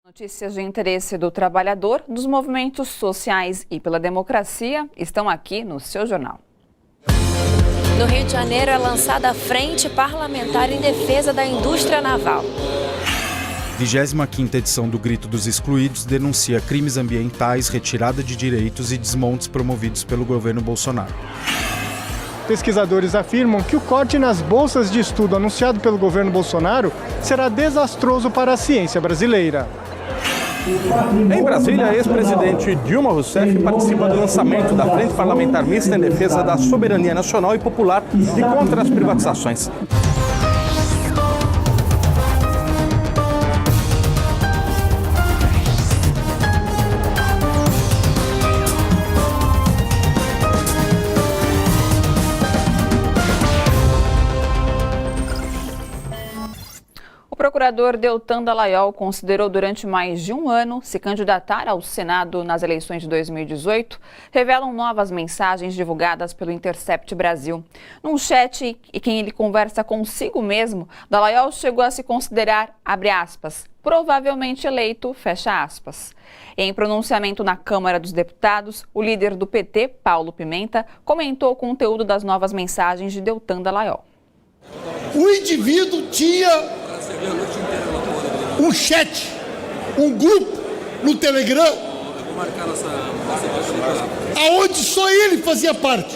Notícias de interesse do trabalhador, dos movimentos sociais e pela democracia estão aqui no seu jornal. No Rio de Janeiro é lançada a Frente Parlamentar em Defesa da Indústria Naval. 25ª edição do Grito dos Excluídos denuncia crimes ambientais, retirada de direitos e desmontes promovidos pelo governo Bolsonaro. Pesquisadores afirmam que o corte nas bolsas de estudo anunciado pelo governo Bolsonaro será desastroso para a ciência brasileira. Em Brasília, a ex-presidente Dilma Rousseff participa do lançamento da Frente Parlamentar Mista em Defesa da Soberania Nacional e Popular e contra as privatizações. O procurador Deltan Dallagnol considerou durante mais de um ano se candidatar ao Senado nas eleições de 2018, revelam novas mensagens divulgadas pelo Intercept Brasil. Num chat em que ele conversa consigo mesmo, Dallagnol chegou a se considerar, abre aspas, provavelmente eleito, fecha aspas. Em pronunciamento na Câmara dos Deputados, o líder do PT, Paulo Pimenta, comentou o conteúdo das novas mensagens de Deltan Dallagnol. O indivíduo tinha um chat, um grupo no Telegram, aonde só ele fazia parte.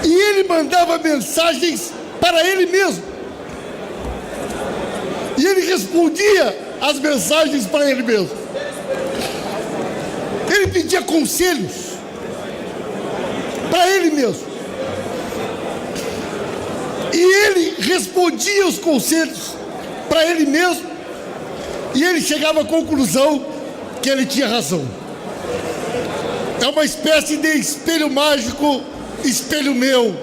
E ele mandava mensagens para ele mesmo. E ele respondia as mensagens para ele mesmo. Ele pedia conselhos para ele mesmo. E ele respondia os conselhos para ele mesmo, e ele chegava à conclusão que ele tinha razão. É uma espécie de espelho mágico, espelho meu.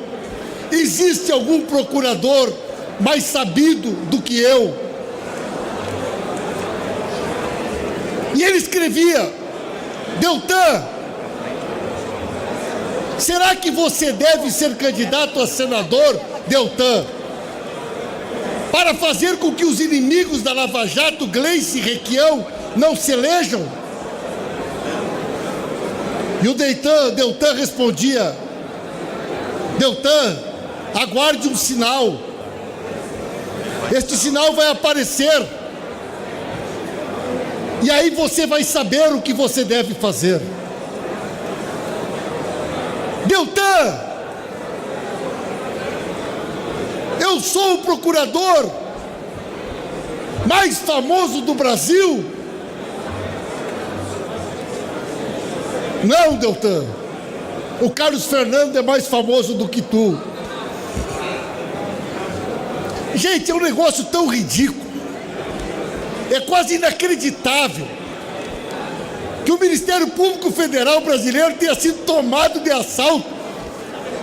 Existe algum procurador mais sabido do que eu? E ele escrevia: Deltan, será que você deve ser candidato a senador, Deltan, para fazer com que os inimigos da Lava Jato, Gleice e Requião, não se elejam? E o Deltan respondia: Deltan, aguarde um sinal. Este sinal vai aparecer. E aí você vai saber o que você deve fazer. Deltan, eu sou o procurador mais famoso do Brasil. Não, Deltan, o Carlos Fernando é mais famoso do que tu. Gente, é um negócio tão ridículo, é quase inacreditável que o Ministério Público Federal brasileiro tenha sido tomado de assalto.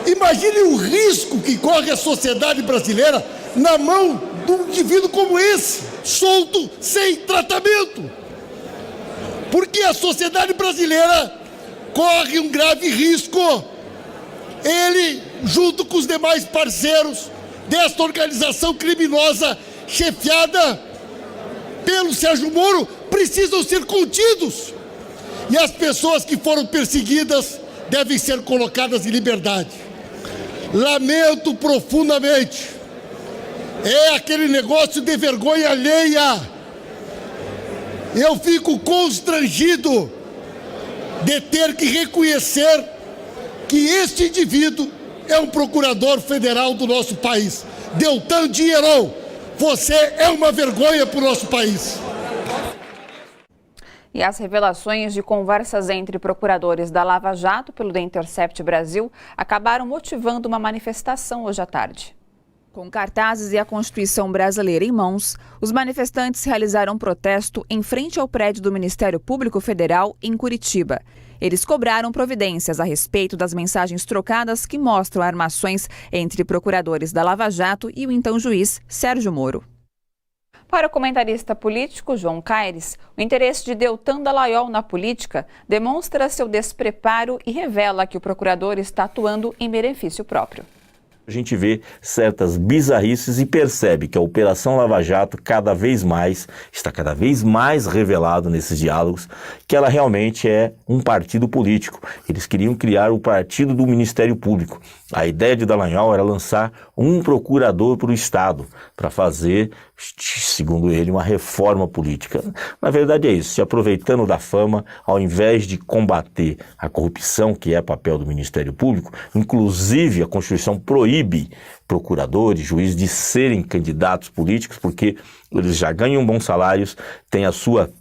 Imagine o risco que corre a sociedade brasileira na mão de um indivíduo como esse, solto, sem tratamento. Porque a sociedade brasileira corre um grave risco. Ele, junto com os demais parceiros desta organização criminosa chefiada pelo Sérgio Moro, precisam ser contidos. E as pessoas que foram perseguidas devem ser colocadas em liberdade. Lamento profundamente. É aquele negócio de vergonha alheia. Eu fico constrangido de ter que reconhecer que este indivíduo é um procurador federal do nosso país. Deltan Dallagnol, você é uma vergonha para o nosso país. E as revelações de conversas entre procuradores da Lava Jato pelo The Intercept Brasil acabaram motivando uma manifestação hoje à tarde. Com cartazes e a Constituição brasileira em mãos, os manifestantes realizaram um protesto em frente ao prédio do Ministério Público Federal em Curitiba. Eles cobraram providências a respeito das mensagens trocadas que mostram armações entre procuradores da Lava Jato e o então juiz Sérgio Moro. Para o comentarista político João Caires, o interesse de Deltan Dallagnol na política demonstra seu despreparo e revela que o procurador está atuando em benefício próprio. A gente vê certas bizarrices e percebe que a Operação Lava Jato está cada vez mais revelado nesses diálogos que ela realmente é um partido político. Eles queriam criar o partido do Ministério Público. A ideia de Dallagnol era lançar um procurador para o Estado, para fazer, segundo ele, uma reforma política. Na verdade é isso, se aproveitando da fama, ao invés de combater a corrupção, que é papel do Ministério Público, inclusive a Constituição proíbe procuradores, juízes de serem candidatos políticos, porque eles já ganham bons salários, têm a sua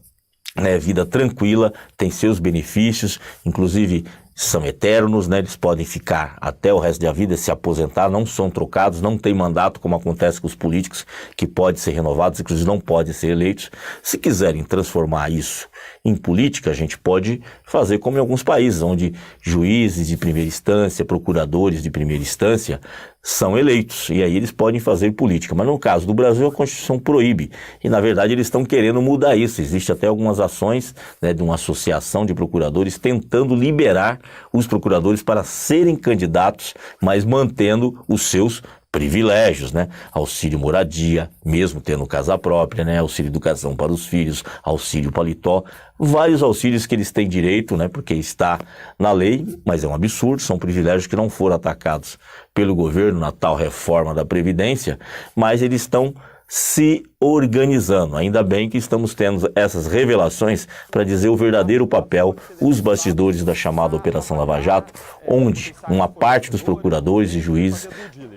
vida tranquila, têm seus benefícios, inclusive são eternos, eles podem ficar até o resto da vida, se aposentar, não são trocados, não tem mandato, como acontece com os políticos, que podem ser renovados, inclusive não podem ser eleitos. Se quiserem transformar isso em política, a gente pode fazer como em alguns países, onde juízes de primeira instância, procuradores de primeira instância são eleitos, e aí eles podem fazer política. Mas no caso do Brasil, a Constituição proíbe, e na verdade eles estão querendo mudar isso. Existe até algumas ações de uma associação de procuradores tentando liberar os procuradores para serem candidatos, mas mantendo os seus privilégios, auxílio moradia, mesmo tendo casa própria, auxílio educação para os filhos, auxílio paletó, vários auxílios que eles têm direito, porque está na lei, mas é um absurdo, são privilégios que não foram atacados pelo governo na tal reforma da Previdência, mas eles estão se organizando. Ainda bem que estamos tendo essas revelações para dizer o verdadeiro papel, os bastidores da chamada Operação Lava Jato, onde uma parte dos procuradores e juízes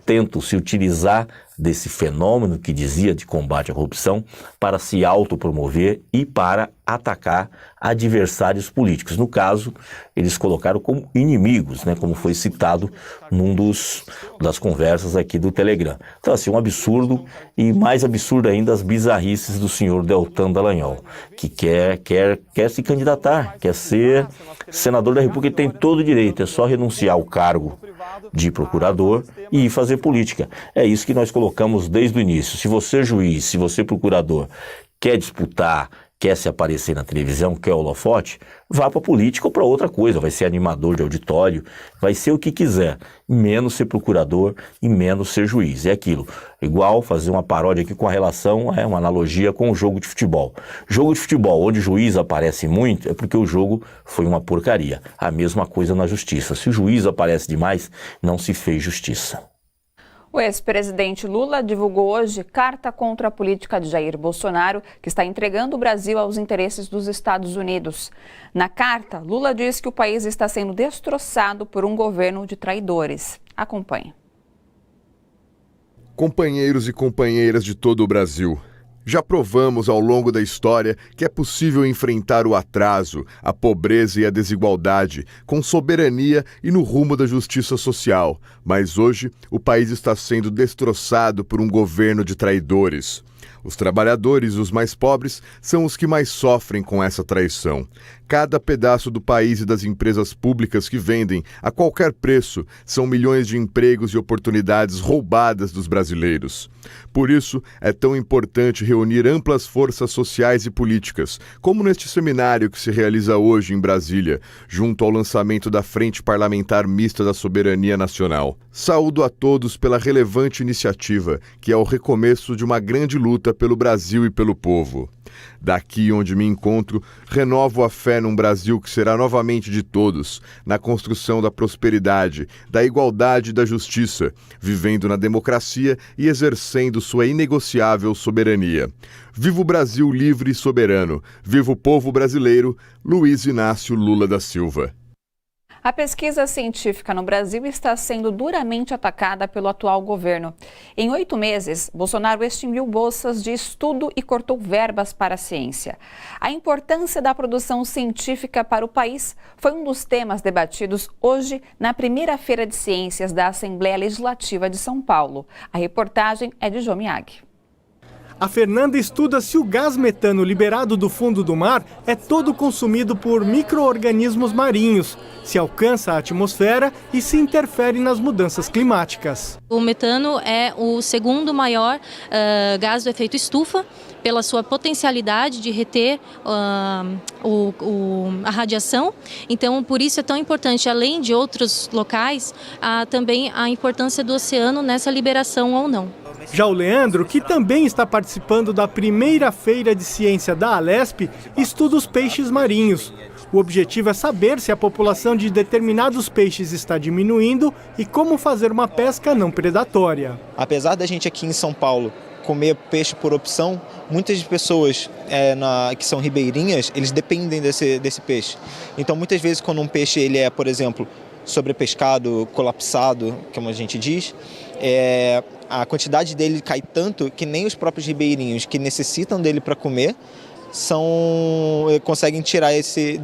tentam se utilizar desse fenômeno que dizia de combate à corrupção para se autopromover e para atacar adversários políticos. No caso, eles colocaram como inimigos, como foi citado num das conversas aqui do Telegram. Então, assim, um absurdo, e mais absurdo ainda as bizarrices do senhor Deltan Dallagnol, que quer se candidatar, quer ser senador da República, e tem todo o direito, é só renunciar ao cargo de procurador e ir fazer política. É isso que nós colocamos desde o início. Se você juiz, se você procurador quer disputar, quer se aparecer na televisão, quer holofote, vá para política ou para outra coisa, vai ser animador de auditório, vai ser o que quiser, menos ser procurador e menos ser juiz. É aquilo, igual fazer uma paródia aqui com a relação, uma analogia com o jogo de futebol. Jogo de futebol onde o juiz aparece muito é porque o jogo foi uma porcaria. A mesma coisa na justiça, se o juiz aparece demais, não se fez justiça. O ex-presidente Lula divulgou hoje carta contra a política de Jair Bolsonaro, que está entregando o Brasil aos interesses dos Estados Unidos. Na carta, Lula diz que o país está sendo destroçado por um governo de traidores. Acompanhe. Companheiros e companheiras de todo o Brasil, já provamos ao longo da história que é possível enfrentar o atraso, a pobreza e a desigualdade com soberania e no rumo da justiça social. Mas hoje o país está sendo destroçado por um governo de traidores. Os trabalhadores e os mais pobres são os que mais sofrem com essa traição. Cada pedaço do país e das empresas públicas que vendem a qualquer preço são milhões de empregos e oportunidades roubadas dos brasileiros. Por isso, é tão importante reunir amplas forças sociais e políticas, como neste seminário que se realiza hoje em Brasília, junto ao lançamento da Frente Parlamentar Mista da Soberania Nacional. Saúdo a todos pela relevante iniciativa, que é o recomeço de uma grande luta pelo Brasil e pelo povo. Daqui onde me encontro, renovo a fé num Brasil que será novamente de todos, na construção da prosperidade, da igualdade e da justiça, vivendo na democracia e exercendo sua inegociável soberania. Viva o Brasil livre e soberano! Viva o povo brasileiro! Luiz Inácio Lula da Silva. A pesquisa científica no Brasil está sendo duramente atacada pelo atual governo. Em 8 meses, Bolsonaro extinguiu bolsas de estudo e cortou verbas para a ciência. A importância da produção científica para o país foi um dos temas debatidos hoje na primeira Feira de Ciências da Assembleia Legislativa de São Paulo. A reportagem é de João Miag. A Fernanda estuda se o gás metano liberado do fundo do mar é todo consumido por micro-organismos marinhos, se alcança a atmosfera e se interfere nas mudanças climáticas. O metano é o segundo maior gás do efeito estufa, pela sua potencialidade de reter a radiação. Então, por isso é tão importante, além de outros locais, também a importância do oceano nessa liberação ou não. Já o Leandro, que também está participando da primeira feira de ciência da Alesp, estuda os peixes marinhos. O objetivo é saber se a população de determinados peixes está diminuindo e como fazer uma pesca não predatória. Apesar da gente aqui em São Paulo comer peixe por opção, muitas pessoas que são ribeirinhas, eles dependem desse peixe. Então, muitas vezes, quando um peixe ele é, por exemplo, sobrepescado, colapsado, como a gente diz, a quantidade dele cai tanto que nem os próprios ribeirinhos que necessitam dele para comer conseguem tirar esse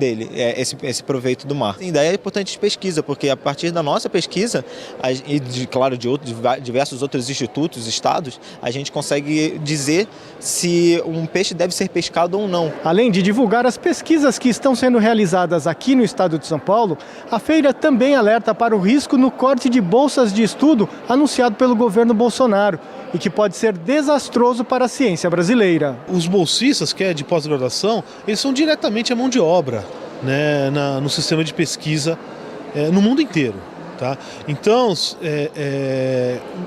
proveito do mar. E daí é importante pesquisa, porque a partir da nossa pesquisa, e claro, de diversos outros institutos, estados, a gente consegue dizer se um peixe deve ser pescado ou não. Além de divulgar as pesquisas que estão sendo realizadas aqui no estado de São Paulo, a feira também alerta para o risco no corte de bolsas de estudo anunciado pelo governo Bolsonaro e que pode ser desastroso para a ciência brasileira. Os bolsistas, que é de pós-graduação, eles são diretamente a mão de obra, né, no sistema de pesquisa no mundo inteiro. Tá? Então,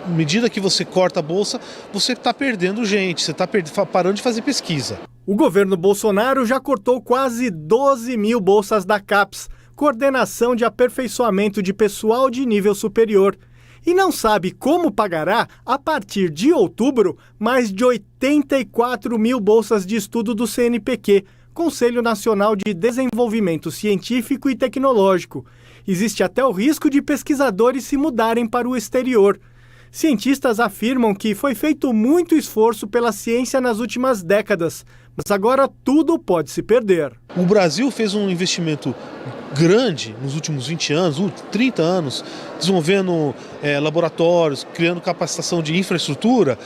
à medida que você corta a bolsa, você está perdendo gente, você está parando de fazer pesquisa. O governo Bolsonaro já cortou quase 12 mil bolsas da CAPES, Coordenação de Aperfeiçoamento de Pessoal de Nível Superior, e não sabe como pagará, a partir de outubro, mais de 84 mil bolsas de estudo do CNPq, Conselho Nacional de Desenvolvimento Científico e Tecnológico. Existe até o risco de pesquisadores se mudarem para o exterior. Cientistas afirmam que foi feito muito esforço pela ciência nas últimas décadas, mas agora tudo pode se perder. O Brasil fez um investimento grande nos últimos 20 anos, 30 anos, desenvolvendo laboratórios, criando capacitação de infraestrutura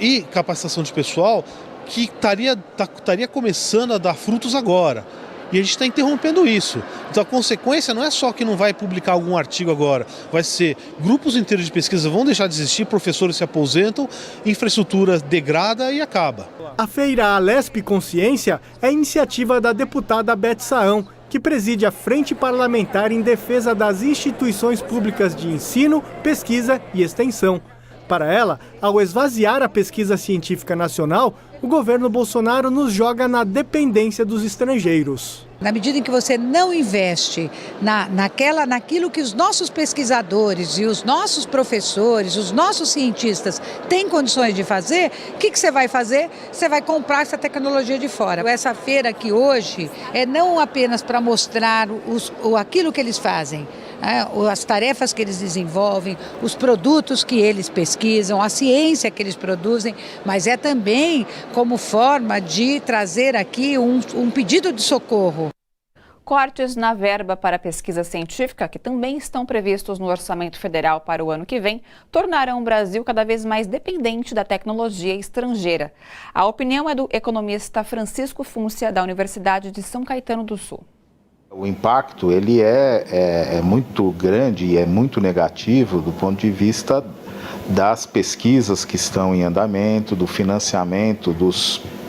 e capacitação de pessoal, que estaria começando a dar frutos agora. E a gente está interrompendo isso. Então a consequência não é só que não vai publicar algum artigo agora, vai ser grupos inteiros de pesquisa vão deixar de existir, professores se aposentam, infraestrutura degrada e acaba. A feira Alesp Consciência é iniciativa da deputada Beth Saão, que preside a Frente Parlamentar em Defesa das Instituições Públicas de Ensino, Pesquisa e Extensão. Para ela, ao esvaziar a pesquisa científica nacional, o governo Bolsonaro nos joga na dependência dos estrangeiros. Na medida em que você não investe naquilo que os nossos pesquisadores e os nossos professores, os nossos cientistas têm condições de fazer, o que você vai fazer? Você vai comprar essa tecnologia de fora. Essa feira aqui hoje é não apenas para mostrar aquilo que eles fazem, as tarefas que eles desenvolvem, os produtos que eles pesquisam, a ciência que eles produzem, mas é também como forma de trazer aqui um pedido de socorro. Cortes na verba para pesquisa científica, que também estão previstos no orçamento federal para o ano que vem, tornarão o Brasil cada vez mais dependente da tecnologia estrangeira. A opinião é do economista Francisco Fúncia, da Universidade de São Caetano do Sul. O impacto ele é muito grande e é muito negativo do ponto de vista das pesquisas que estão em andamento, do financiamento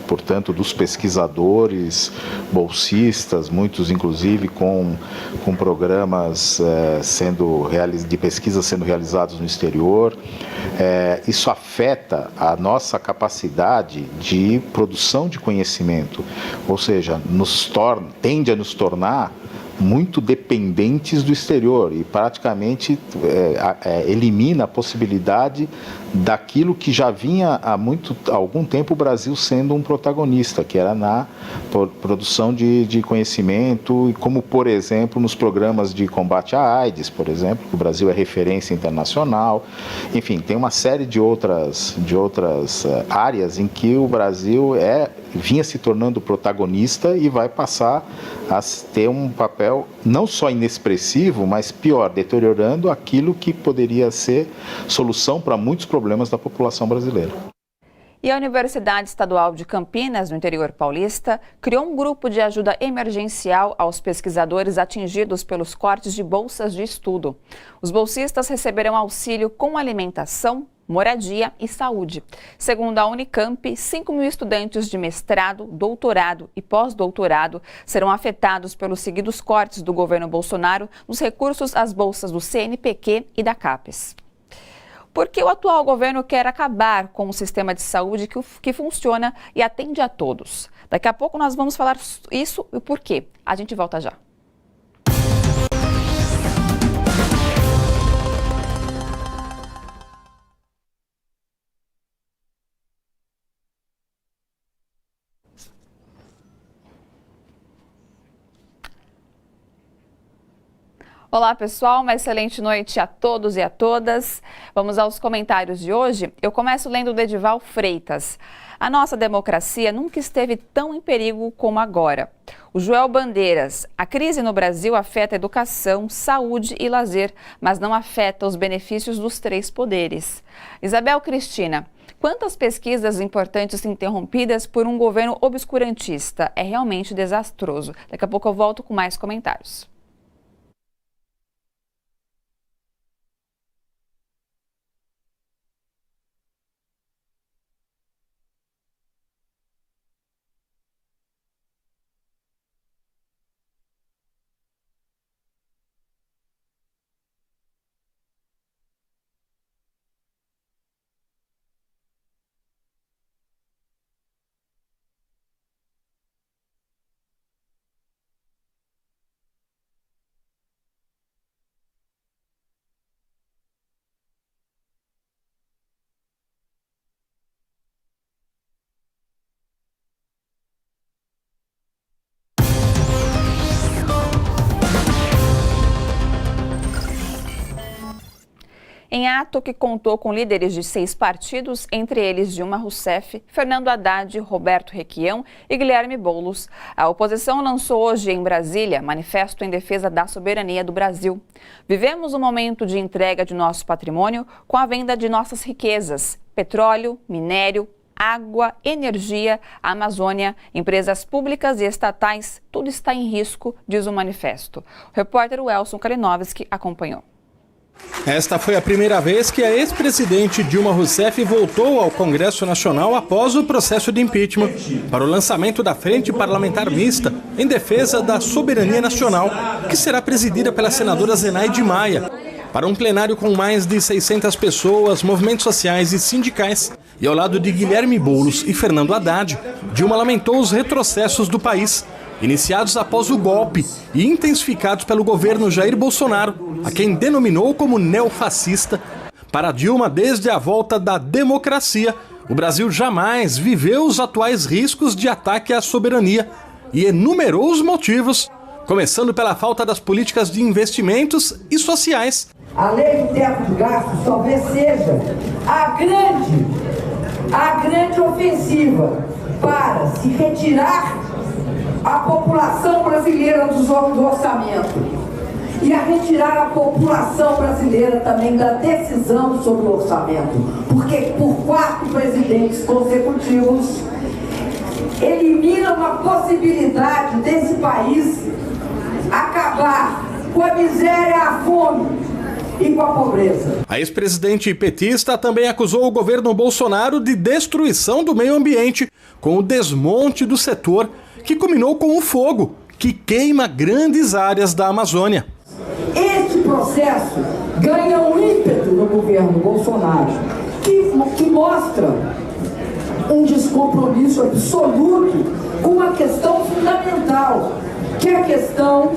portanto, dos pesquisadores, bolsistas, muitos inclusive com programas de pesquisa sendo realizados no exterior. Isso afeta a nossa capacidade de produção de conhecimento, ou seja, tende a nos tornar muito dependentes do exterior e praticamente elimina a possibilidade daquilo que já vinha há algum tempo o Brasil sendo um protagonista, que era na produção de conhecimento, como por exemplo nos programas de combate à AIDS, por exemplo, que o Brasil é referência internacional. Enfim, tem uma série de outras áreas em que o Brasil vinha se tornando protagonista e vai passar a ter um papel não só inexpressivo, mas pior, deteriorando aquilo que poderia ser solução para muitos problemas da população brasileira. E a Universidade Estadual de Campinas, no interior paulista, criou um grupo de ajuda emergencial aos pesquisadores atingidos pelos cortes de bolsas de estudo. Os bolsistas receberão auxílio com alimentação, moradia e saúde. Segundo a Unicamp, 5 mil estudantes de mestrado, doutorado e pós-doutorado serão afetados pelos seguidos cortes do governo Bolsonaro nos recursos às bolsas do CNPq e da CAPES. Porque o atual governo quer acabar com o sistema de saúde que funciona e atende a todos. Daqui a pouco nós vamos falar isso e o porquê. A gente volta já. Olá pessoal, uma excelente noite a todos e a todas. Vamos aos comentários de hoje. Eu começo lendo do Edival Freitas. A nossa democracia nunca esteve tão em perigo como agora. O Joel Bandeiras. A crise no Brasil afeta a educação, saúde e lazer, mas não afeta os benefícios dos 3 poderes. Isabel Cristina. Quantas pesquisas importantes interrompidas por um governo obscurantista? É realmente desastroso. Daqui a pouco eu volto com mais comentários. Em ato que contou com líderes de 6 partidos, entre eles Dilma Rousseff, Fernando Haddad, Roberto Requião e Guilherme Boulos, a oposição lançou hoje em Brasília manifesto em defesa da soberania do Brasil. Vivemos um momento de entrega de nosso patrimônio com a venda de nossas riquezas, petróleo, minério, água, energia, Amazônia, empresas públicas e estatais, tudo está em risco, diz o manifesto. O repórter Welson Kalinowski acompanhou. Esta foi a primeira vez que a ex-presidente Dilma Rousseff voltou ao Congresso Nacional após o processo de impeachment para o lançamento da Frente Parlamentar Mista em defesa da soberania nacional, que será presidida pela senadora Zenaide Maia. Para um plenário com mais de 600 pessoas, movimentos sociais e sindicais, e ao lado de Guilherme Boulos e Fernando Haddad, Dilma lamentou os retrocessos do país, iniciados após o golpe e intensificados pelo governo Jair Bolsonaro, a quem denominou como neofascista. Para Dilma, desde a volta da democracia, o Brasil jamais viveu os atuais riscos de ataque à soberania e enumerou os motivos, começando pela falta das políticas de investimentos e sociais. A lei do teto de gastos talvez seja a grande ofensiva para se retirar a população brasileira do orçamento e a retirar a população brasileira também da decisão sobre o orçamento, porque por 4 presidentes consecutivos elimina uma possibilidade desse país acabar com a miséria, a fome e com a pobreza. A ex-presidente petista também acusou o governo Bolsonaro de destruição do meio ambiente, com o desmonte do setor, que culminou com o fogo, que queima grandes áreas da Amazônia. Este processo ganha um ímpeto no governo Bolsonaro, que mostra um descompromisso absoluto com uma questão fundamental, que é a questão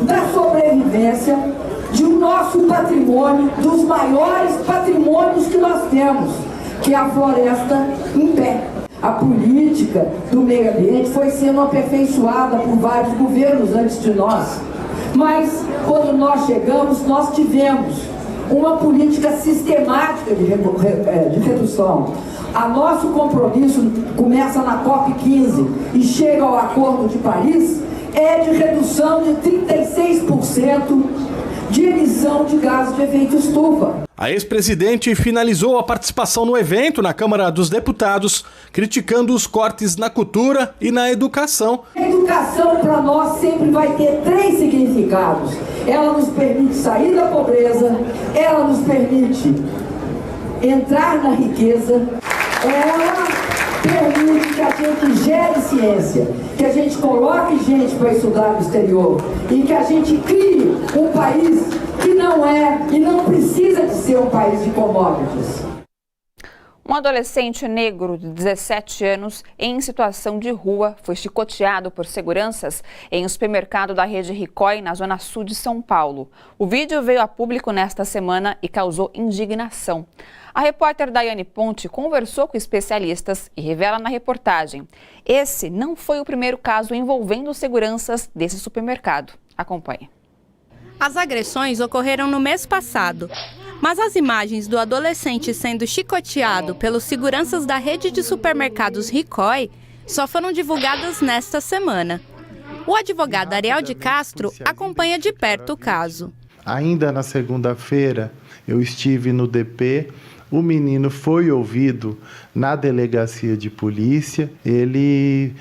da sobrevivência de um nosso patrimônio, dos maiores patrimônios que nós temos, que é a floresta em pé. A política do meio ambiente foi sendo aperfeiçoada por vários governos antes de nós. Mas, quando nós chegamos, nós tivemos uma política sistemática de redução. O nosso compromisso começa na COP15 e chega ao Acordo de Paris, é de redução de 36% de emissão de gases de efeito estufa. A ex-presidente finalizou a participação no evento na Câmara dos Deputados, criticando os cortes na cultura e na educação. A educação para nós sempre vai ter 3 significados. Ela nos permite sair da pobreza, ela nos permite entrar na riqueza, ela permite que a gente gere ciência, que a gente coloque gente para estudar no exterior e que a gente crie um país que não é e não precisa de ser um país de commodities. Um adolescente negro de 17 anos em situação de rua foi chicoteado por seguranças em um supermercado da rede Ricoh, na zona sul de São Paulo. O vídeo veio a público nesta semana e causou indignação. A repórter Daiane Ponte conversou com especialistas e revela na reportagem: esse não foi o primeiro caso envolvendo seguranças desse supermercado. Acompanhe. As agressões ocorreram no mês passado, mas as imagens do adolescente sendo chicoteado pelos seguranças da rede de supermercados Ricoh só foram divulgadas nesta semana. O advogado Ariel de Castro acompanha de perto o caso. Ainda na segunda-feira, eu estive no DP. O menino foi ouvido na delegacia de polícia, ele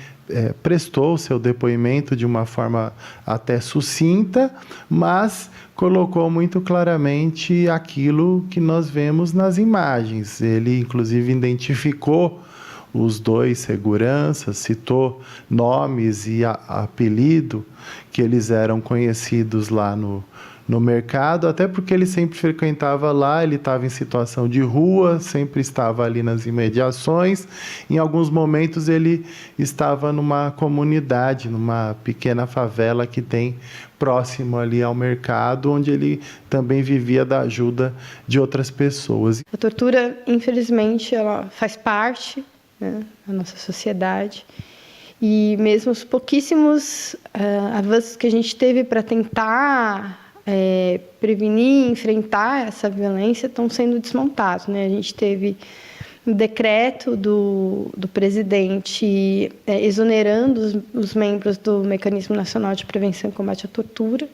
prestou seu depoimento de uma forma até sucinta, mas colocou muito claramente aquilo que nós vemos nas imagens. Ele, inclusive, identificou os 2 seguranças, citou nomes e apelido, que eles eram conhecidos lá no mercado, até porque ele sempre frequentava lá, ele estava em situação de rua, sempre estava ali nas imediações. Em alguns momentos ele estava numa comunidade, numa pequena favela que tem próximo ali ao mercado, onde ele também vivia da ajuda de outras pessoas. A tortura, infelizmente, ela faz parte, né, da nossa sociedade. E mesmo os pouquíssimos avanços que a gente teve para tentar prevenir, enfrentar essa violência estão sendo desmontados, né? A gente teve um decreto do presidente exonerando os membros do Mecanismo Nacional de Prevenção e Combate à Tortura.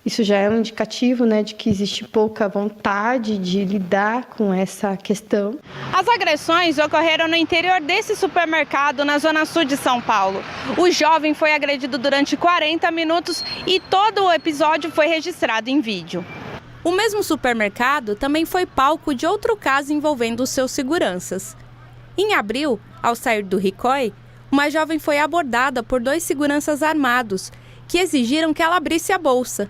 Isso já é um indicativo, né, de que existe pouca vontade de lidar com essa questão. As agressões ocorreram no interior desse supermercado, na zona sul de São Paulo. O jovem foi agredido durante 40 minutos e todo o episódio foi registrado em vídeo. O mesmo supermercado também foi palco de outro caso envolvendo os seus seguranças. Em abril, ao sair do Ricoh, uma jovem foi abordada por 2 seguranças armados que exigiram que ela abrisse a bolsa.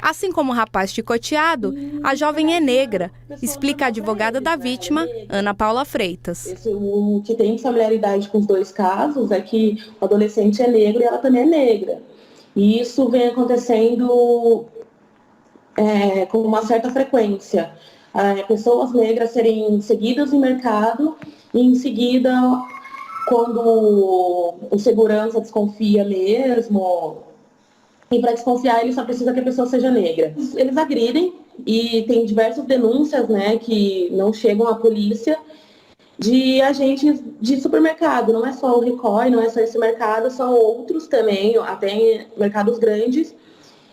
Assim como o rapaz chicoteado, a jovem é negra, explica a advogada da vítima, Ana Paula Freitas. O que tem familiaridade com os 2 casos é que o adolescente é negro e ela também é negra. E isso vem acontecendo com uma certa frequência. Pessoas negras serem seguidas no mercado e em seguida, quando o segurança desconfia mesmo, e para desconfiar ele só precisa que a pessoa seja negra. Eles agridem e tem diversas denúncias, né, que não chegam à polícia, de agentes de supermercado. Não é só o Ricoh, não é só esse mercado, são outros também, até em mercados grandes.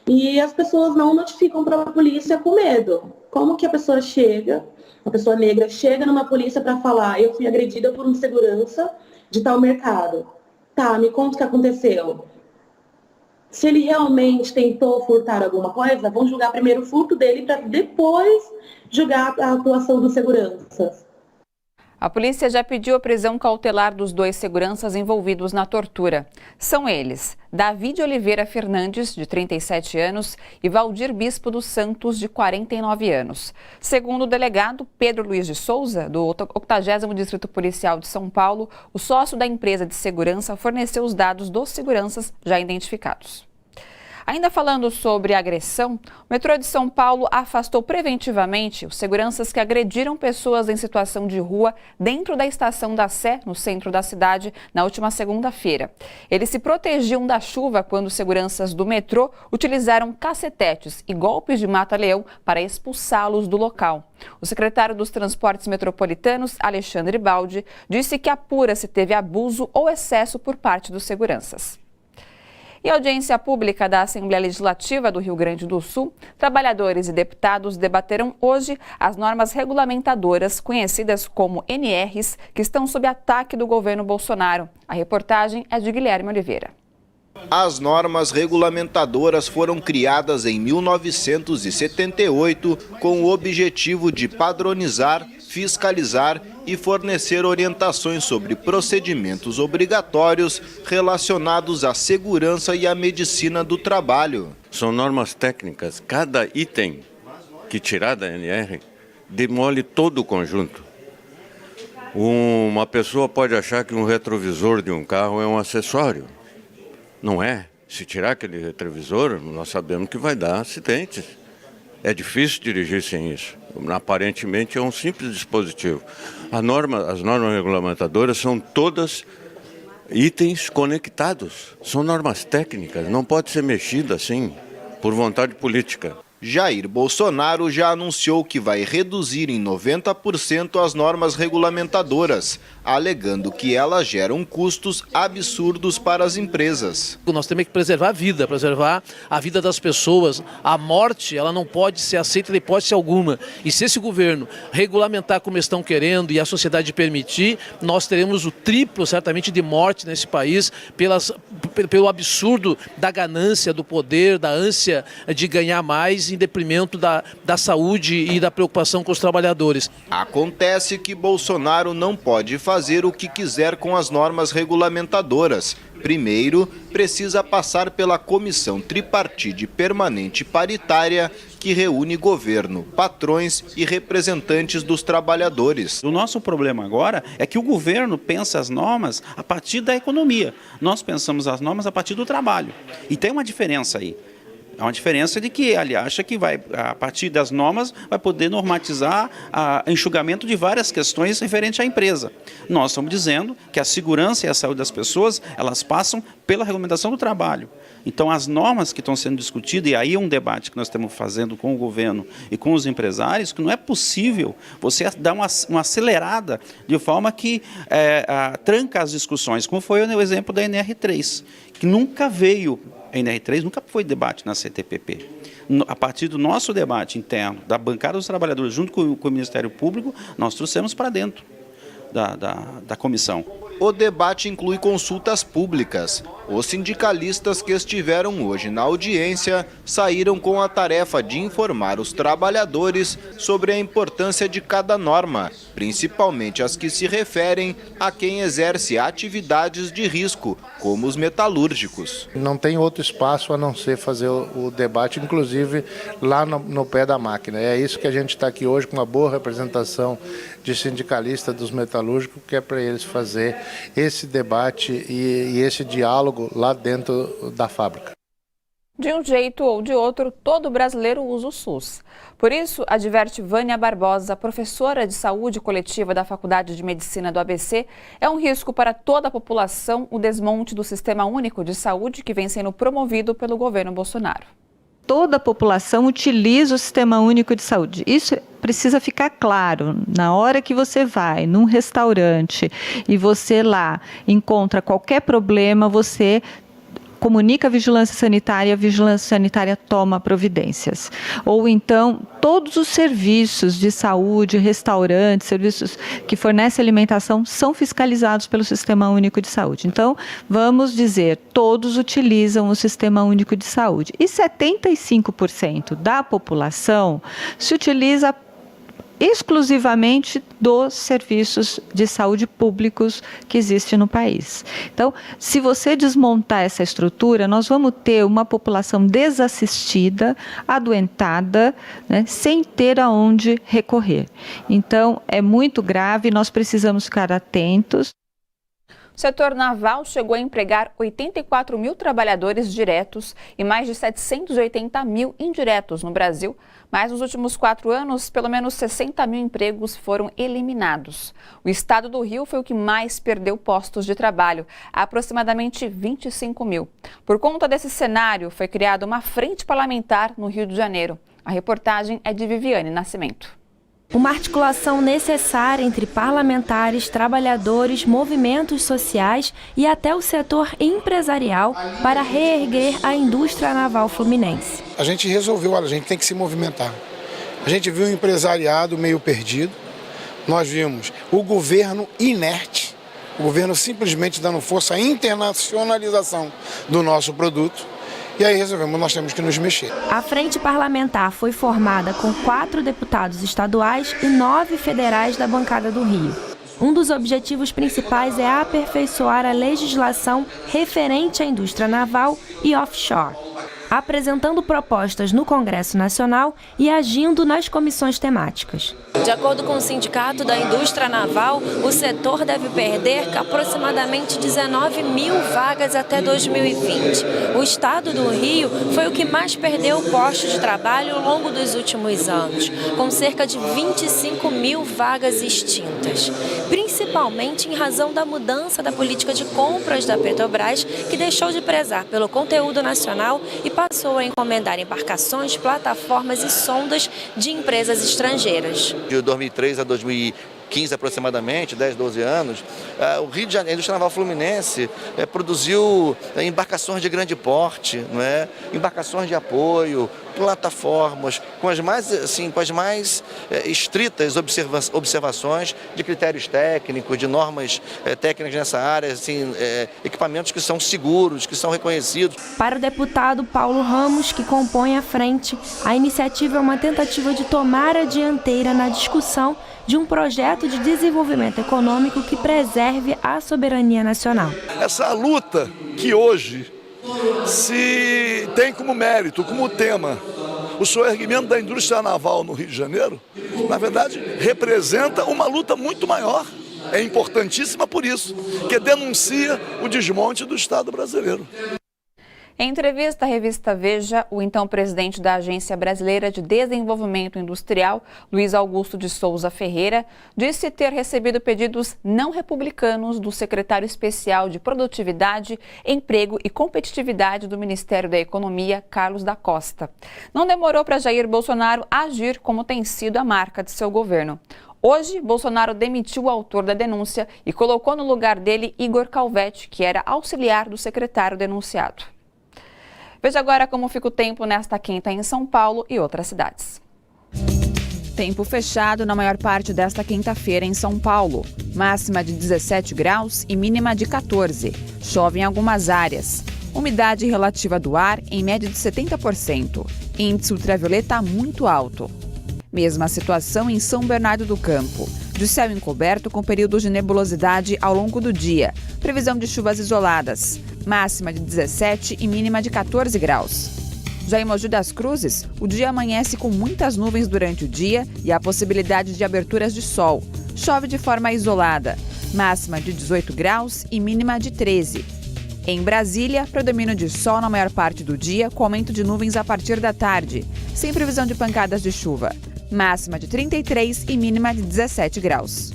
E as pessoas não notificam para a polícia com medo. Como que a pessoa negra chega numa polícia para falar: eu fui agredida por um segurança de tal mercado. Tá, me conta o que aconteceu. Se ele realmente tentou furtar alguma coisa, vão julgar primeiro o furto dele para depois julgar a atuação dos seguranças. A polícia já pediu a prisão cautelar dos 2 seguranças envolvidos na tortura. São eles: Davi de Oliveira Fernandes, de 37 anos, e Valdir Bispo dos Santos, de 49 anos. Segundo o delegado Pedro Luiz de Souza, do 80º Distrito Policial de São Paulo, o sócio da empresa de segurança forneceu os dados dos seguranças já identificados. Ainda falando sobre agressão, o metrô de São Paulo afastou preventivamente os seguranças que agrediram pessoas em situação de rua dentro da estação da Sé, no centro da cidade, na última segunda-feira. Eles se protegiam da chuva quando seguranças do metrô utilizaram cacetetes e golpes de mata-leão para expulsá-los do local. O secretário dos Transportes Metropolitanos, Alexandre Baldi, disse que apura se teve abuso ou excesso por parte dos seguranças. E a audiência pública da Assembleia Legislativa do Rio Grande do Sul, trabalhadores e deputados debateram hoje as normas regulamentadoras, conhecidas como NRs, que estão sob ataque do governo Bolsonaro. A reportagem é de Guilherme Oliveira. As normas regulamentadoras foram criadas em 1978 com o objetivo de padronizar, fiscalizar e fornecer orientações sobre procedimentos obrigatórios relacionados à segurança e à medicina do trabalho. São normas técnicas. Cada item que tirar da NR demole todo o conjunto. Uma pessoa pode achar que um retrovisor de um carro é um acessório. Não é. Se tirar aquele retrovisor, nós sabemos que vai dar acidentes. É difícil dirigir sem isso. Aparentemente é um simples dispositivo. As normas regulamentadoras são todas itens conectados. São normas técnicas, não pode ser mexida assim, por vontade política. Jair Bolsonaro já anunciou que vai reduzir em 90% as normas regulamentadoras, alegando que elas geram custos absurdos para as empresas. Nós temos que preservar a vida das pessoas. A morte, ela não pode ser aceita de hipótese alguma. E se esse governo regulamentar como estão querendo e a sociedade permitir, nós teremos o triplo, certamente, de morte nesse país pelo absurdo da ganância, do poder, da ânsia de ganhar mais em detrimento da saúde e da preocupação com os trabalhadores. Acontece que Bolsonaro não pode fazer o que quiser com as normas regulamentadoras. Primeiro, precisa passar pela Comissão Tripartite Permanente Paritária, que reúne governo, patrões e representantes dos trabalhadores. O nosso problema agora é que o governo pensa as normas a partir da economia. Nós pensamos as normas a partir do trabalho. E tem uma diferença aí. É uma diferença de que ele acha que vai, a partir das normas, vai poder normatizar o enxugamento de várias questões referentes à empresa. Nós estamos dizendo que a segurança e a saúde das pessoas, elas passam pela regulamentação do trabalho. Então, as normas que estão sendo discutidas, e aí é um debate que nós estamos fazendo com o governo e com os empresários, que não é possível você dar uma acelerada de forma que tranca as discussões, como foi o exemplo da NR3, que nunca veio. A NR3 nunca foi debate na CTPP. A partir do nosso debate interno, da bancada dos trabalhadores, junto com o Ministério Público, nós trouxemos para dentro da comissão. O debate inclui consultas públicas. Os sindicalistas que estiveram hoje na audiência saíram com a tarefa de informar os trabalhadores sobre a importância de cada norma, principalmente as que se referem a quem exerce atividades de risco, como os metalúrgicos. Não tem outro espaço a não ser fazer o debate, inclusive lá no pé da máquina. É isso que a gente está aqui hoje, com uma boa representação de sindicalistas dos metalúrgicos, que é para eles fazer esse debate e esse diálogo lá dentro da fábrica. De um jeito ou de outro, todo brasileiro usa o SUS. Por isso, adverte Vânia Barbosa, professora de saúde coletiva da Faculdade de Medicina do ABC, é um risco para toda a população o desmonte do Sistema Único de Saúde que vem sendo promovido pelo governo Bolsonaro. Toda a população utiliza o Sistema Único de Saúde. Isso precisa ficar claro. Na hora que você vai num restaurante e você lá encontra qualquer problema, você comunica a vigilância sanitária toma providências. Ou então, todos os serviços de saúde, restaurantes, serviços que fornecem alimentação são fiscalizados pelo Sistema Único de Saúde. Então, vamos dizer, todos utilizam o Sistema Único de Saúde. E 75% da população se utiliza exclusivamente dos serviços de saúde públicos que existem no país. Então, se você desmontar essa estrutura, nós vamos ter uma população desassistida, adoentada, né, sem ter aonde recorrer. Então, é muito grave, nós precisamos ficar atentos. O setor naval chegou a empregar 84 mil trabalhadores diretos e mais de 780 mil indiretos no Brasil, mas nos últimos 4 anos, pelo menos 60 mil empregos foram eliminados. O estado do Rio foi o que mais perdeu postos de trabalho, aproximadamente 25 mil. Por conta desse cenário, foi criada uma frente parlamentar no Rio de Janeiro. A reportagem é de Viviane Nascimento. Uma articulação necessária entre parlamentares, trabalhadores, movimentos sociais e até o setor empresarial para reerguer a indústria naval fluminense. A gente resolveu, olha, a gente tem que se movimentar. A gente viu o empresariado meio perdido, nós vimos o governo inerte, o governo simplesmente dando força à internacionalização do nosso produto. E aí resolvemos, nós temos que nos mexer. A frente parlamentar foi formada com 4 deputados estaduais e 9 federais da bancada do Rio. Um dos objetivos principais é aperfeiçoar a legislação referente à indústria naval e offshore, apresentando propostas no Congresso Nacional e agindo nas comissões temáticas. De acordo com o Sindicato da Indústria Naval, o setor deve perder aproximadamente 19 mil vagas até 2020. O estado do Rio foi o que mais perdeu postos de trabalho ao longo dos últimos anos, com cerca de 25 mil vagas extintas, principalmente em razão da mudança da política de compras da Petrobras, que deixou de prezar pelo conteúdo nacional e passou a encomendar embarcações, plataformas e sondas de empresas estrangeiras. De 2003 a 2015 aproximadamente, 10, 12 anos, o Rio de Janeiro, a indústria naval fluminense produziu embarcações de grande porte, não é? Embarcações de apoio, plataformas, com as mais estritas observações de critérios técnicos, de normas técnicas nessa área, equipamentos que são seguros, que são reconhecidos. Para o deputado Paulo Ramos, que compõe a frente, a iniciativa é uma tentativa de tomar a dianteira na discussão de um projeto de desenvolvimento econômico que preserve a soberania nacional. Essa luta que hoje se tem como mérito, como tema, o soerguimento da indústria naval no Rio de Janeiro, na verdade, representa uma luta muito maior. É importantíssima por isso, que denuncia o desmonte do Estado brasileiro. Em entrevista à revista Veja, o então presidente da Agência Brasileira de Desenvolvimento Industrial, Luiz Augusto de Souza Ferreira, disse ter recebido pedidos não republicanos do secretário especial de Produtividade, Emprego e Competitividade do Ministério da Economia, Carlos da Costa. Não demorou para Jair Bolsonaro agir como tem sido a marca de seu governo. Hoje, Bolsonaro demitiu o autor da denúncia e colocou no lugar dele Igor Calvetti, que era auxiliar do secretário denunciado. Veja agora como fica o tempo nesta quinta em São Paulo e outras cidades. Tempo fechado na maior parte desta quinta-feira em São Paulo. Máxima de 17 graus e mínima de 14. Chove em algumas áreas. Umidade relativa do ar em média de 70%. Índice ultravioleta muito alto. Mesma situação em São Bernardo do Campo. De céu encoberto com períodos de nebulosidade ao longo do dia. Previsão de chuvas isoladas. Máxima de 17 e mínima de 14 graus. Já em Mogi das Cruzes, o dia amanhece com muitas nuvens durante o dia e a possibilidade de aberturas de sol. Chove de forma isolada. Máxima de 18 graus e mínima de 13. Em Brasília, predomínio de sol na maior parte do dia, com aumento de nuvens a partir da tarde, sem previsão de pancadas de chuva. Máxima de 33 e mínima de 17 graus.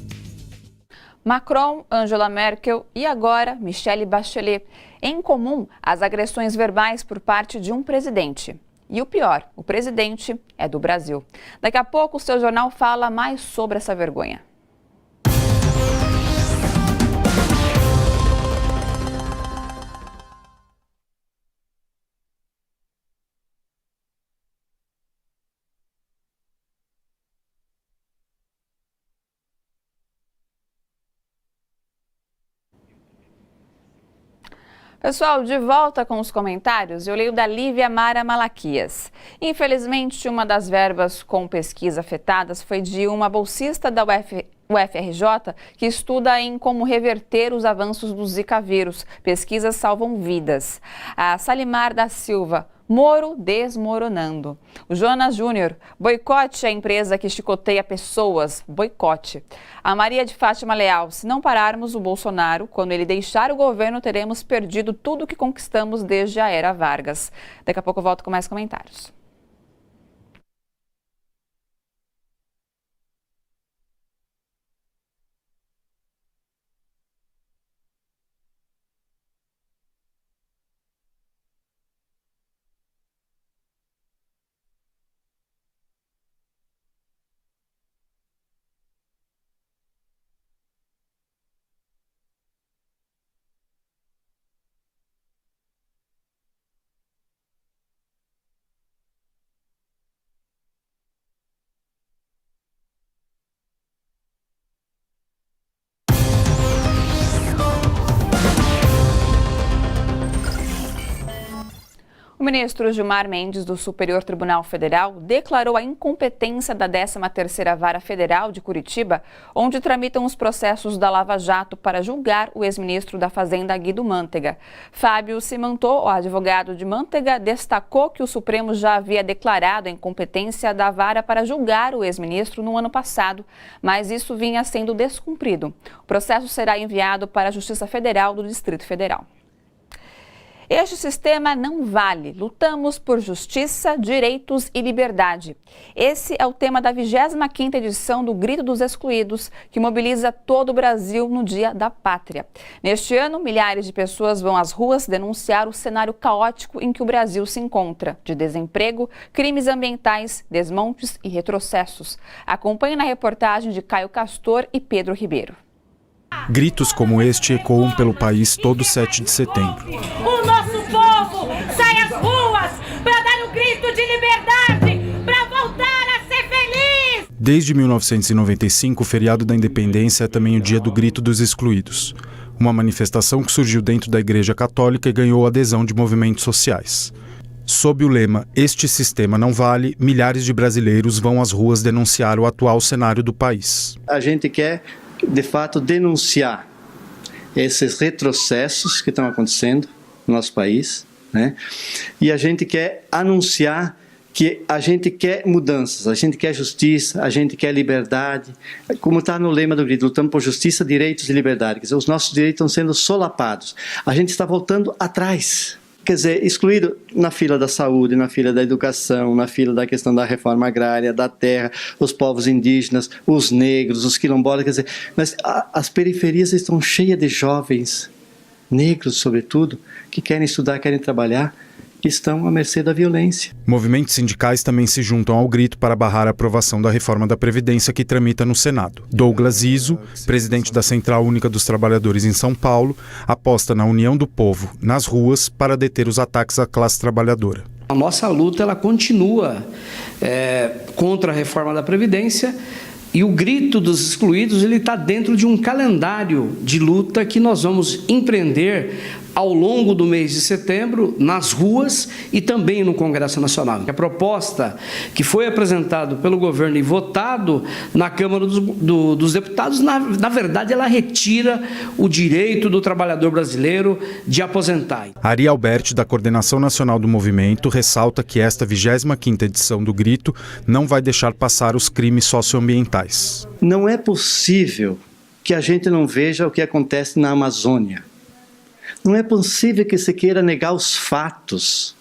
Macron, Angela Merkel e agora Michelle Bachelet. Em comum, as agressões verbais por parte de um presidente. E o pior, o presidente é do Brasil. Daqui a pouco o seu jornal fala mais sobre essa vergonha. Pessoal, de volta com os comentários, eu leio da Lívia Mara Malaquias. Infelizmente, uma das verbas com pesquisa afetadas foi de uma bolsista da UFRJ que estuda em como reverter os avanços do Zika vírus. Pesquisas salvam vidas. A Salimar da Silva, Moro desmoronando. O Jonas Júnior, boicote a empresa que chicoteia pessoas, boicote. A Maria de Fátima Leal, se não pararmos o Bolsonaro, quando ele deixar o governo, teremos perdido tudo o que conquistamos desde a era Vargas. Daqui a pouco eu volto com mais comentários. O ministro Gilmar Mendes, do Superior Tribunal Federal, declarou a incompetência da 13ª Vara Federal de Curitiba, onde tramitam os processos da Lava Jato para julgar o ex-ministro da Fazenda, Guido Mantega. Fábio Simantot, o advogado de Mantega, destacou que o Supremo já havia declarado a incompetência da vara para julgar o ex-ministro no ano passado, mas isso vinha sendo descumprido. O processo será enviado para a Justiça Federal do Distrito Federal. Este sistema não vale. Lutamos por justiça, direitos e liberdade. Esse é o tema da 25ª edição do Grito dos Excluídos, que mobiliza todo o Brasil no Dia da Pátria. Neste ano, milhares de pessoas vão às ruas denunciar o cenário caótico em que o Brasil se encontra, de desemprego, crimes ambientais, desmontes e retrocessos. Acompanhe na reportagem de Caio Castor e Pedro Ribeiro. Gritos como este ecoam pelo país todo 7 de setembro. O nosso povo sai às ruas para dar um grito de liberdade, para voltar a ser feliz! Desde 1995, o feriado da Independência é também o Dia do Grito dos Excluídos. Uma manifestação que surgiu dentro da Igreja Católica e ganhou adesão de movimentos sociais. Sob o lema "Este sistema não vale", milhares de brasileiros vão às ruas denunciar o atual cenário do país. A gente quer, de fato, denunciar esses retrocessos que estão acontecendo no nosso país, né? E a gente quer anunciar que a gente quer mudanças, a gente quer justiça, a gente quer liberdade, como está no lema do grito, lutamos por justiça, direitos e liberdade. Quer dizer, os nossos direitos estão sendo solapados, a gente está voltando atrás. Quer dizer, excluído na fila da saúde, na fila da educação, na fila da questão da reforma agrária, da terra, os povos indígenas, os negros, os quilombolas, quer dizer, mas as periferias estão cheias de jovens, negros sobretudo, que querem estudar, querem trabalhar, que estão à mercê da violência. Movimentos sindicais também se juntam ao grito para barrar a aprovação da reforma da Previdência que tramita no Senado. Douglas Izzo, presidente da Central Única dos Trabalhadores em São Paulo, aposta na união do povo nas ruas para deter os ataques à classe trabalhadora. A nossa luta ela continua contra a reforma da Previdência. E o grito dos excluídos ele está dentro de um calendário de luta que nós vamos empreender ao longo do mês de setembro, nas ruas e também no Congresso Nacional. A proposta que foi apresentada pelo governo e votado na Câmara dos Deputados, na verdade, ela retira o direito do trabalhador brasileiro de aposentar. Ari Alberti, da Coordenação Nacional do Movimento, ressalta que esta 25ª edição do Grito não vai deixar passar os crimes socioambientais. Não é possível que a gente não veja o que acontece na Amazônia. Não é possível que se queira negar os fatos,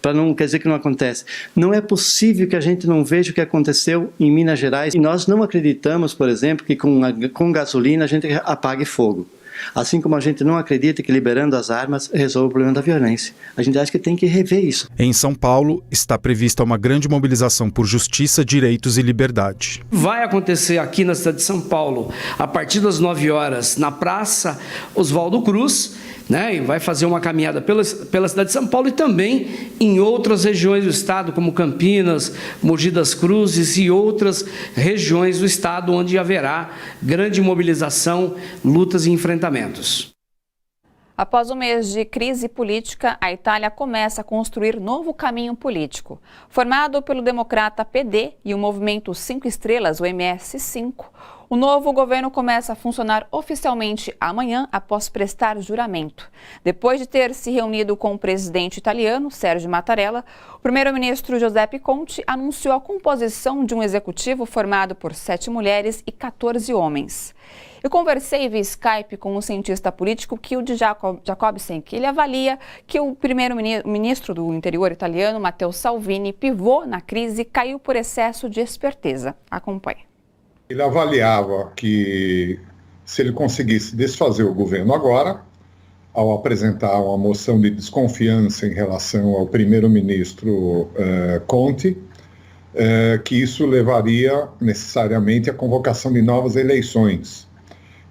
para não quer dizer que não acontece. Não é possível que a gente não veja o que aconteceu em Minas Gerais. E nós não acreditamos, por exemplo, que com gasolina a gente apague fogo. Assim como a gente não acredita que liberando as armas resolve o problema da violência. A gente acha que tem que rever isso. Em São Paulo, está prevista uma grande mobilização por justiça, direitos e liberdade. Vai acontecer aqui na cidade de São Paulo, a partir das 9 horas, na Praça Oswaldo Cruz, né, e vai fazer uma caminhada pela cidade de São Paulo e também em outras regiões do estado, como Campinas, Mogi das Cruzes e outras regiões do estado, onde haverá grande mobilização, lutas e enfrentamentos. Após um mês de crise política, a Itália começa a construir novo caminho político. Formado pelo democrata PD e o movimento 5 Estrelas, o MS5, o novo governo começa a funcionar oficialmente amanhã após prestar juramento. Depois de ter se reunido com o presidente italiano, Sergio Mattarella, o primeiro-ministro Giuseppe Conte anunciou a composição de um executivo formado por 7 mulheres e 14 homens. Eu conversei via Skype com o cientista político Kilde Jacobsen, que ele avalia que o primeiro-ministro do interior italiano, Matteo Salvini, pivô na crise e caiu por excesso de esperteza. Acompanhe. Ele avaliava que se ele conseguisse desfazer o governo agora, ao apresentar uma moção de desconfiança em relação ao primeiro-ministro Conte, que isso levaria necessariamente à convocação de novas eleições.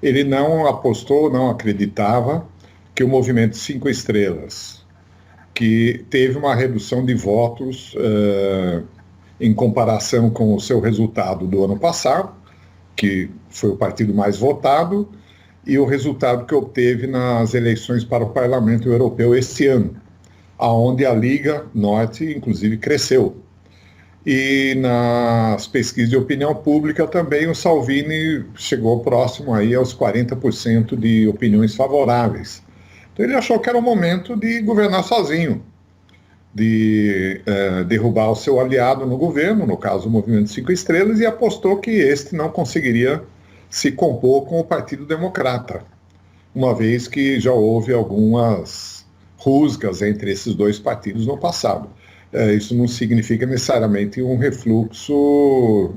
Ele não apostou, não acreditava que o movimento 5 Estrelas, que teve uma redução de votos em comparação com o seu resultado do ano passado, que foi o partido mais votado, e o resultado que obteve nas eleições para o Parlamento Europeu este ano. onde a Liga Norte, inclusive, cresceu. E nas pesquisas de opinião pública também o Salvini chegou próximo aí aos 40% de opiniões favoráveis. Então ele achou que era o momento de governar sozinho, de derrubar o seu aliado no governo, no caso o Movimento 5 Estrelas, e apostou que este não conseguiria se compor com o Partido Democrata, uma vez que já houve algumas rusgas entre esses dois partidos no passado. Isso não significa necessariamente um refluxo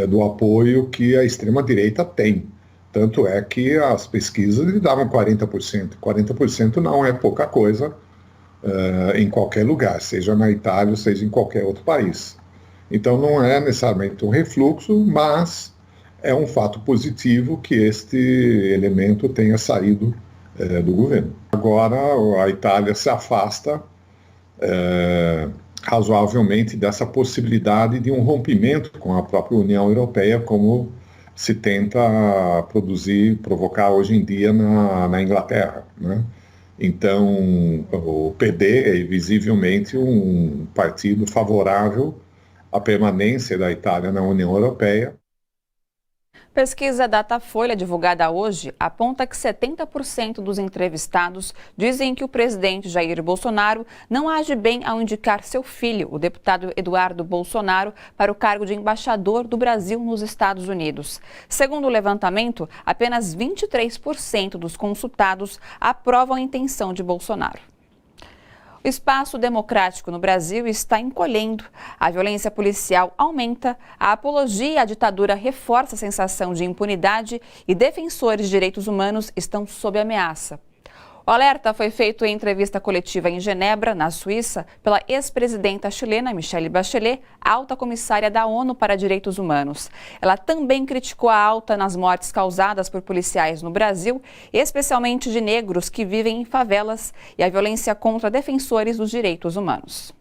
do apoio que a extrema-direita tem. Tanto é que as pesquisas lhe davam 40%. 40% não é pouca coisa em qualquer lugar, seja na Itália, seja em qualquer outro país. Então não é necessariamente um refluxo, mas é um fato positivo que este elemento tenha saído do governo. Agora a Itália se afasta razoavelmente dessa possibilidade de um rompimento com a própria União Europeia, como se tenta provocar hoje em dia na Inglaterra, né? Então, o PD é visivelmente um partido favorável à permanência da Itália na União Europeia. Pesquisa Datafolha, divulgada hoje, aponta que 70% dos entrevistados dizem que o presidente Jair Bolsonaro não age bem ao indicar seu filho, o deputado Eduardo Bolsonaro, para o cargo de embaixador do Brasil nos Estados Unidos. Segundo o levantamento, apenas 23% dos consultados aprovam a intenção de Bolsonaro. O espaço democrático no Brasil está encolhendo. A violência policial aumenta, a apologia à ditadura reforça a sensação de impunidade e defensores de direitos humanos estão sob ameaça. O alerta foi feito em entrevista coletiva em Genebra, na Suíça, pela ex-presidenta chilena Michelle Bachelet, alta comissária da ONU para Direitos Humanos. Ela também criticou a alta nas mortes causadas por policiais no Brasil, especialmente de negros que vivem em favelas, e a violência contra defensores dos direitos humanos.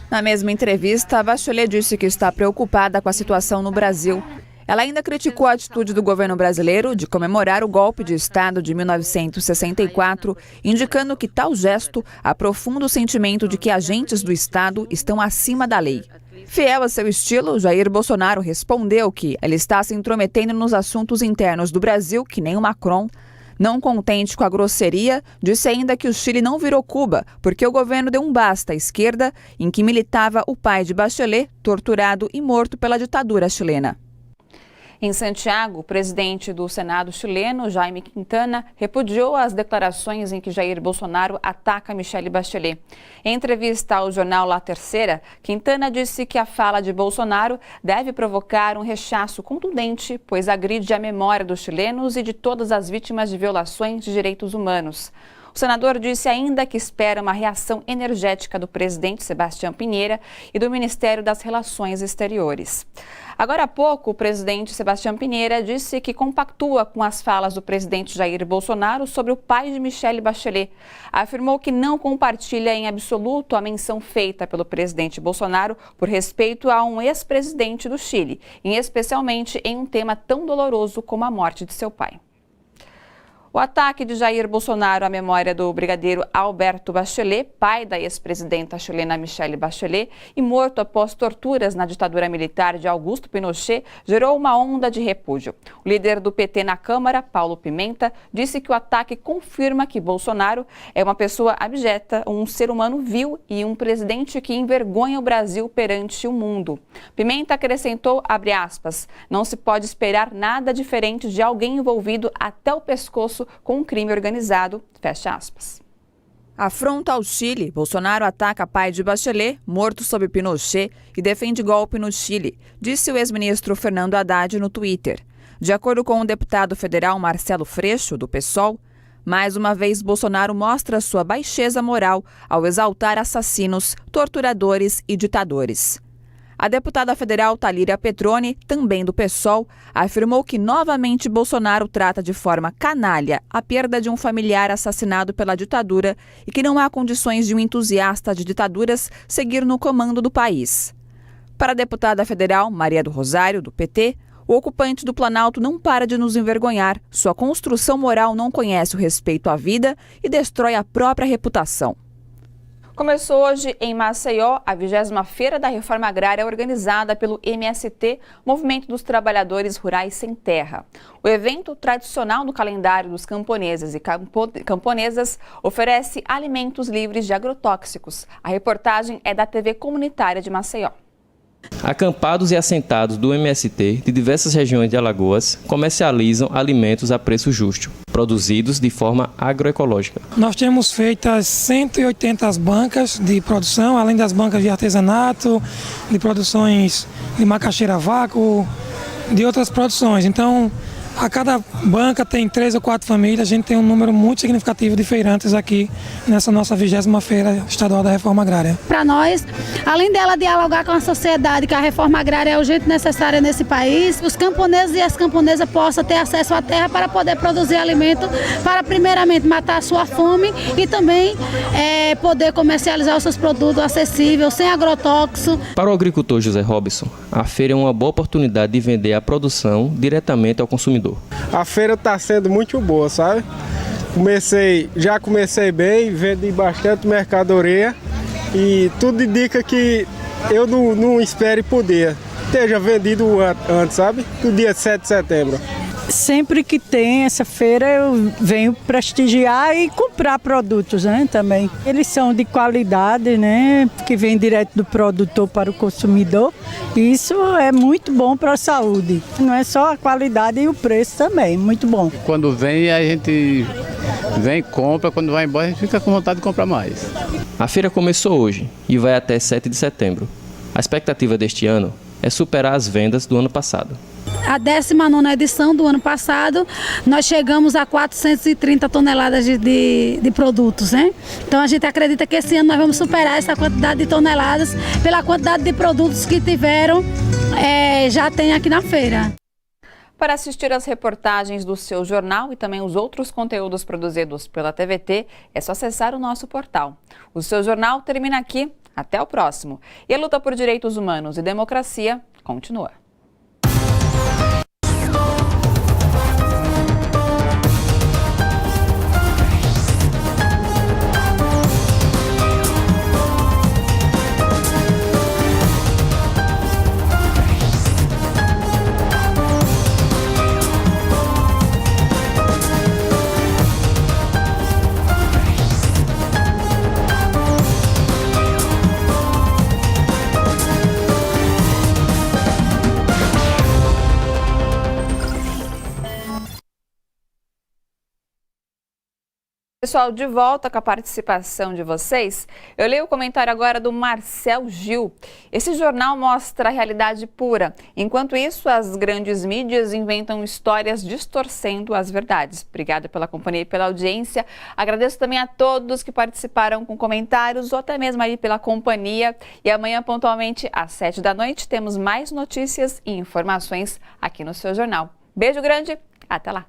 Na mesma entrevista, Bachelet disse que está preocupada com a situação no Brasil. Ela ainda criticou a atitude do governo brasileiro de comemorar o golpe de Estado de 1964, indicando que tal gesto aprofunda o sentimento de que agentes do Estado estão acima da lei. Fiel a seu estilo, Jair Bolsonaro respondeu que ele está se intrometendo nos assuntos internos do Brasil, que nem o Macron. Não contente com a grosseria, disse ainda que o Chile não virou Cuba, porque o governo deu um basta à esquerda, em que militava o pai de Bachelet, torturado e morto pela ditadura chilena. Em Santiago, o presidente do Senado chileno, Jaime Quintana, repudiou as declarações em que Jair Bolsonaro ataca Michelle Bachelet. Em entrevista ao jornal La Terceira, Quintana disse que a fala de Bolsonaro deve provocar um rechaço contundente, pois agride a memória dos chilenos e de todas as vítimas de violações de direitos humanos. O senador disse ainda que espera uma reação energética do presidente Sebastião Pinheira e do Ministério das Relações Exteriores. Agora há pouco, o presidente Sebastião Pinheira disse que compactua com as falas do presidente Jair Bolsonaro sobre o pai de Michelle Bachelet. Afirmou que não compartilha em absoluto a menção feita pelo presidente Bolsonaro por respeito a um ex-presidente do Chile, e especialmente em um tema tão doloroso como a morte de seu pai. O ataque de Jair Bolsonaro à memória do brigadeiro Alberto Bachelet, pai da ex-presidenta chilena Michelle Bachelet, e morto após torturas na ditadura militar de Augusto Pinochet, gerou uma onda de repúdio. O líder do PT na Câmara, Paulo Pimenta, disse que o ataque confirma que Bolsonaro é uma pessoa abjeta, um ser humano vil e um presidente que envergonha o Brasil perante o mundo. Pimenta acrescentou, abre aspas, não se pode esperar nada diferente de alguém envolvido até o pescoço com um crime organizado, fecha aspas. Afronta ao Chile, Bolsonaro ataca pai de Bachelet, morto sob Pinochet, e defende golpe no Chile, disse o ex-ministro Fernando Haddad no Twitter. De acordo com o deputado federal Marcelo Freixo, do PSOL, mais uma vez Bolsonaro mostra sua baixeza moral ao exaltar assassinos, torturadores e ditadores. A deputada federal Thalíria Petroni, também do PSOL, afirmou que novamente Bolsonaro trata de forma canalha a perda de um familiar assassinado pela ditadura e que não há condições de um entusiasta de ditaduras seguir no comando do país. Para a deputada federal Maria do Rosário, do PT, o ocupante do Planalto não para de nos envergonhar, sua construção moral não conhece o respeito à vida e destrói a própria reputação. Começou hoje em Maceió a 20ª Feira da Reforma Agrária organizada pelo MST, Movimento dos Trabalhadores Rurais Sem Terra. O evento tradicional no calendário dos camponeses e camponesas oferece alimentos livres de agrotóxicos. A reportagem é da TV Comunitária de Maceió. Acampados e assentados do MST de diversas regiões de Alagoas comercializam alimentos a preço justo, produzidos de forma agroecológica. Nós temos feitas 180 bancas de produção, além das bancas de artesanato, de produções de macaxeira a vácuo, de outras produções. Então, a cada banca tem 3 ou 4 famílias, a gente tem um número muito significativo de feirantes aqui nessa nossa 20ª Feira Estadual da Reforma Agrária. Para nós, além dela dialogar com a sociedade, que a reforma agrária é urgente e necessária nesse país, os camponeses e as camponesas possam ter acesso à terra para poder produzir alimento, para primeiramente matar a sua fome e também poder comercializar os seus produtos acessíveis, sem agrotóxico. Para o agricultor José Robson, a feira é uma boa oportunidade de vender a produção diretamente ao consumidor. A feira está sendo muito boa, sabe? Já comecei bem, vendi bastante mercadoria e tudo indica que eu não espere poder esteja vendido antes, sabe? Do dia 7 de setembro. Sempre que tem essa feira eu venho prestigiar e comprar produtos, né, também. Eles são de qualidade, né, que vem direto do produtor para o consumidor. E isso é muito bom para a saúde. Não é só a qualidade e o preço também, muito bom. Quando vem a gente vem, compra, quando vai embora a gente fica com vontade de comprar mais. A feira começou hoje e vai até 7 de setembro. A expectativa deste ano é superar as vendas do ano passado. A 19ª edição do ano passado, nós chegamos a 430 toneladas de produtos, né? Então a gente acredita que esse ano nós vamos superar essa quantidade de toneladas pela quantidade de produtos que já tem aqui na feira. Para assistir às reportagens do seu jornal e também os outros conteúdos produzidos pela TVT, é só acessar o nosso portal. O seu jornal termina aqui. Até o próximo. E a luta por direitos humanos e democracia continua. Pessoal, de volta com a participação de vocês, eu leio o comentário agora do Marcel Gil. Esse jornal mostra a realidade pura. Enquanto isso, as grandes mídias inventam histórias distorcendo as verdades. Obrigada pela companhia e pela audiência. Agradeço também a todos que participaram com comentários ou até mesmo aí pela companhia. E amanhã, pontualmente, às 7 da noite, temos mais notícias e informações aqui no seu jornal. Beijo grande, até lá!